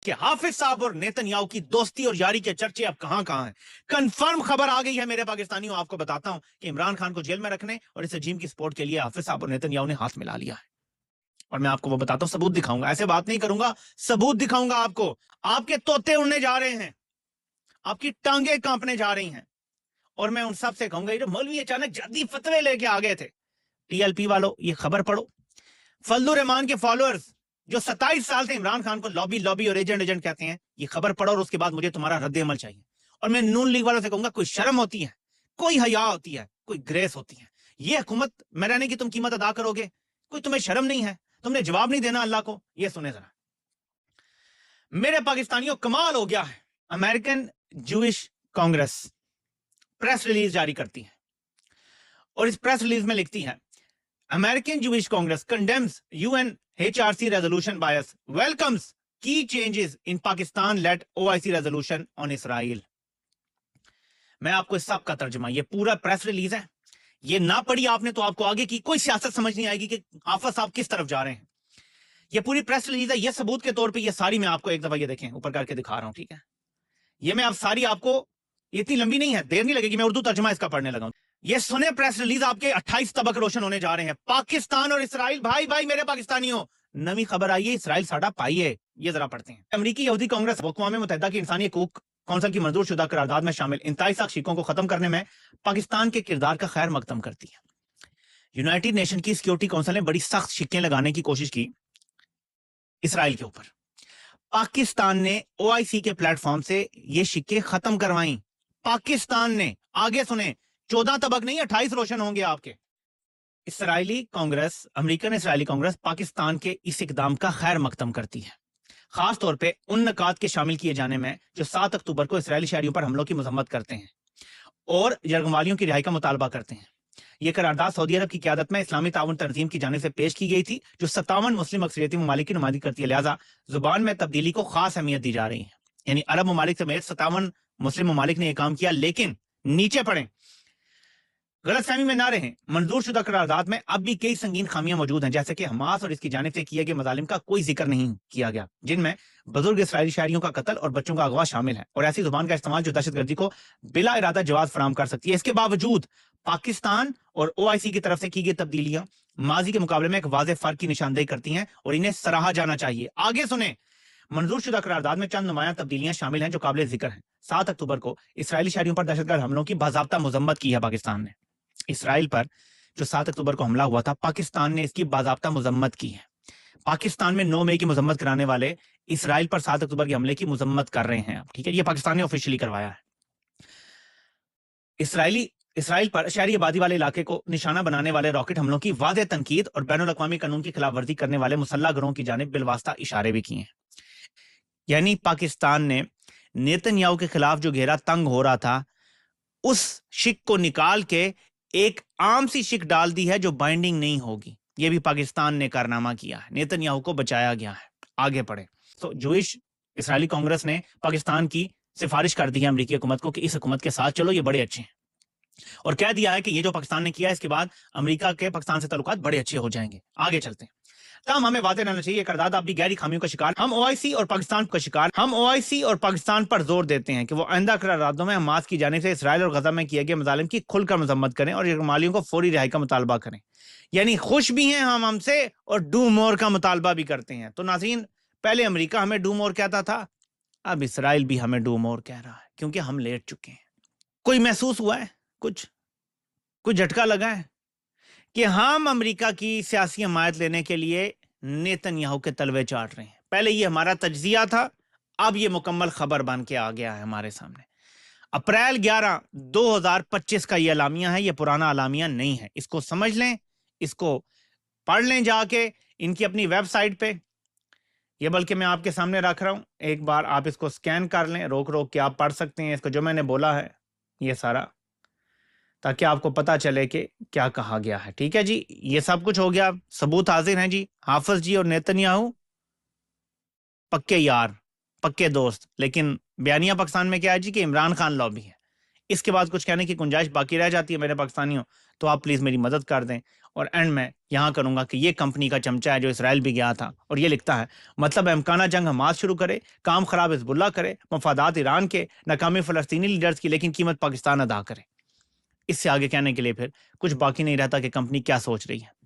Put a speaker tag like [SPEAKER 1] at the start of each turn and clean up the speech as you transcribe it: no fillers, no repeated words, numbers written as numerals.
[SPEAKER 1] کہ حافظ صاحب اور نیتن یاہو کی دوستی اور یاری کے چرچے اب کہاں کہاں ہیں. کنفرم خبر آ گئی ہے میرے پاکستانیوں, آپ کو بتاتا ہوں کہ عمران خان کو جیل میں رکھنے اور اس رجیم کی سپورٹ کے لیے حافظ صاحب اور نیتن یاہو نے ہاتھ ملا لیا ہے. اور میں آپ کو وہ بتاتا ہوں, ثبوت دکھاؤں گا, ایسے بات نہیں کروں گا, ثبوت دکھاؤں گا آپ کو. آپ کے طوطے اڑنے جا رہے ہیں, آپ کی ٹانگیں کانپنے جا رہی ہیں, اور میں ان سب سے کہوں گا یہ جو مولوی اچانک جدی فتوے لے کے آ گئے تھے, ٹی ایل پی والوں یہ خبر پڑھو. فضل الرحمان کے فالوئرز جو 27 سال سے عمران خان کو لابی اور ایجنٹ کہتے ہیں, یہ خبر پڑھو اور اس کے بعد مجھے تمہارا رد عمل چاہیے. اور میں نون لیگ والوں سے کہوں گا کوئی شرم ہوتی ہے, کوئی حیا ہوتی ہے, کوئی گریس ہوتی ہے. یہ حکومت میں رہنے کی تم قیمت ادا کرو گے, کوئی تمہیں شرم نہیں ہے, تم نے جواب نہیں دینا اللہ کو. یہ سنیں ذرا میرے پاکستانیوں, کمال ہو گیا ہے. American Jewish Congress press release جاری کرتی ہے, اور اس پریس ریلیز میں لکھتی ہے American Jewish Congress condemns UNHRC resolution bias, welcomes key changes in Pakistan-led OIC resolution on Israel. میں آپ کو اس سب کا ترجمہ, یہ پورا پریس ریلیز ہے, یہ نہ پڑھی آپ نے تو آپ کو آگے کی کوئی سیاست سمجھ نہیں آئے گی کہ حافظ صاحب کس طرف جا رہے ہیں. یہ پوری پریس ریلیز ہے, یہ ثبوت کے طور پہ یہ ساری میں آپ کو ایک دفعہ یہ دیکھیں اوپر کر کے دکھا رہا ہوں, ٹھیک ہے. یہ میں اب ساری آپ کو, یہ اتنی لمبی نہیں ہے, دیر نہیں لگے گی, میں اردو ترجمہ اس کا پڑھنے لگا ہوں. یہ سنے پریس ریلیز, آپ کے 28 طبق روشن ہونے جا رہے ہیں. پاکستان اور اسرائیل, بھائی میرے پاکستانیوں, نئی خبر آئی ہے, اسرائیل ساڈا پائی ہے. یہ ذرا پڑھتے ہیں. امریکی یہودی کانگریس اقوام متحدہ کی انسانی حقوق کونسل کی منظور شدہ قرارداد میں شامل انتہائی سخت شکوں کو ختم کرنے میں پاکستان کے کردار کا خیر مقدم کرتی ہے. یونائٹڈ نیشن کی سیکیورٹی کونسل نے بڑی سخت شکیں لگانے کی کوشش کی اسرائیل کے اوپر. پاکستان نے او آئی سی کے پلیٹ فارم سے یہ شکیں ختم کروائیں. پاکستان نے, آگے سنیں, 14 طبق نہیں 28 روشن ہوں گے آپ کے. اسرائیلی کانگریس, امریکن اسرائیلی کانگریس پاکستان کے اس اقدام کا خیر مقدم کرتی ہے, خاص طور پہ ان نکات کے شامل کیے جانے میں جو 7 اکتوبر کو اسرائیلی شہریوں پر حملوں کی مذمت کرتے ہیں اور یرغمالیوں کی رہائی کا مطالبہ کرتے ہیں. یہ قرارداد سعودی عرب کی قیادت میں اسلامی تعاون تنظیم کی جانب سے پیش کی گئی تھی, جو 57 مسلم اکثریتی ممالک کی نمائندگی کرتی ہے. لہٰذا زبان میں تبدیلی کو خاص اہمیت دی جا رہی ہے. یعنی عرب ممالک سمیت 57 مسلم ممالک نے یہ کام کیا, لیکن نیچے پڑھیں, غلط فہمی میں نہ رہیں, منظور شدہ قرارداد میں اب بھی کئی سنگین خامیاں موجود ہیں, جیسے کہ حماس اور اس کی جانب سے کیے گئے مظالم کا کوئی ذکر نہیں کیا گیا, جن میں بزرگ اسرائیلی شہریوں کا قتل اور بچوں کا اغوا شامل ہے, اور ایسی زبان کا استعمال جو دہشت گردی کو بلا ارادہ جواز فراہم کر سکتی ہے. اس کے باوجود پاکستان اور او آئی سی کی طرف سے کی گئی تبدیلیاں ماضی کے مقابلے میں ایک واضح فرق کی نشاندہی کرتی ہیں اور انہیں سراہا جانا چاہیے. آگے سنیں, منظور شدہ قرارداد میں چند نمایاں تبدیلیاں شامل ہیں جو قابل ذکر ہیں. 7 اکتوبر کو اسرائیلی شہریوں پر دہشت گرد حملوں کی باضابطہ مذمت کی ہے پاکستان نے. اسرائیل پر جو 7 اکتوبر کو حملہ ہوا تھا, پاکستان نے اس کی باضابطہ مذمت کی ہے. پاکستان میں 9 مئی کی مذمت کرانے والے اسرائیل پر 7 اکتوبر کے حملے کی مذمت کر رہے ہیں. ٹھیک ہے, یہ پاکستان نے آفیشلی کروایا ہے. اسرائیل پر شہری آبادی والے علاقے کو نشانہ بنانے والے راکٹ حملوں کی واضح تنقید اور بین الاقوامی قانون کی خلاف ورزی کرنے والے مسلح گروہوں کی جانب بالواسطہ اشارے بھی کیے ہیں. یعنی پاکستان نے نیتن یاہو کے خلاف جو گھیرا تنگ ہو رہا تھا, اس شک کو نکال کے ایک عام سی شک ڈال دی ہے جو بائنڈنگ نہیں ہوگی. یہ بھی پاکستان نے کارنامہ کیا ہے, نیتن یاہو کو بچایا گیا ہے. آگے پڑھیں. تو جوئش اسرائیلی کانگریس نے پاکستان کی سفارش کر دی ہے امریکی حکومت کو کہ اس حکومت کے ساتھ چلو, یہ بڑے اچھے ہیں, اور کہہ دیا ہے کہ یہ جو پاکستان نے کیا ہے اس کے بعد امریکہ کے پاکستان سے تعلقات بڑے اچھے ہو جائیں گے. آگے چلتے ہیں. تاہم ہمیں واضح رہنا چاہیے, قرارداد اب بھی گہری خامیوں کا شکار. ہم او آئی سی اور پاکستان پر زور دیتے ہیں کہ وہ آئندہ قراردادوں میں حماس کی جانب سے اسرائیل اور غزہ میں کیے گئے مظالم کی کھل کر مذمت کریں اور یرغمالیوں کو فوری رہائی کا مطالبہ کریں. یعنی خوش بھی ہیں ہم سے, اور ڈو مور کا مطالبہ بھی کرتے ہیں. تو ناظرین, پہلے امریکہ ہمیں ڈو مور کہتا تھا, اب اسرائیل بھی ہمیں ڈو مور کہہ رہا ہے, کیونکہ ہم لیٹ چکے ہیں. کوئی محسوس ہوا ہے, کوئی جھٹکا لگا ہے کہ ہم امریکہ کی سیاسی حمایت لینے کے لیے نیتن یاہو کے تلوے چاٹ رہے ہیں؟ پہلے یہ ہمارا تجزیہ تھا, اب یہ مکمل خبر بن کے آ گیا ہے ہمارے سامنے. اپریل 11 2025 کا یہ اعلامیہ ہے, یہ پرانا اعلامیہ نہیں ہے. اس کو سمجھ لیں, اس کو پڑھ لیں جا کے ان کی اپنی ویب سائٹ پہ. یہ بلکہ میں آپ کے سامنے رکھ رہا ہوں, ایک بار آپ اس کو سکین کر لیں, روک کے آپ پڑھ سکتے ہیں اس کو, جو میں نے بولا ہے یہ سارا, تاکہ آپ کو پتا چلے کہ کیا کہا گیا ہے. ٹھیک ہے جی, یہ سب کچھ ہو گیا, ثبوت حاضر ہیں جی. حافظ جی اور نیتن یاہو پکے یار, پکے دوست, لیکن بیانیہ پاکستان میں کیا ہے جی کہ عمران خان لابی ہے. اس کے بعد کچھ کہنے کی گنجائش باقی رہ جاتی ہے میرے پاکستانیوں, تو آپ پلیز میری مدد کر دیں اور اینڈ میں یہاں کروں گا کہ یہ کمپنی کا چمچہ ہے جو اسرائیل بھی گیا تھا اور یہ لکھتا ہے مطلب امکانہ جنگ حماس شروع کرے، کام خراب حزب اللہ کرے، مفادات ایران کے، ناکامی فلسطینی لیڈرز کی، لیکن قیمت پاکستان ادا کرے۔ اس سے آگے کہنے کے لیے پھر کچھ باقی نہیں رہتا کہ کمپنی کیا سوچ رہی ہے۔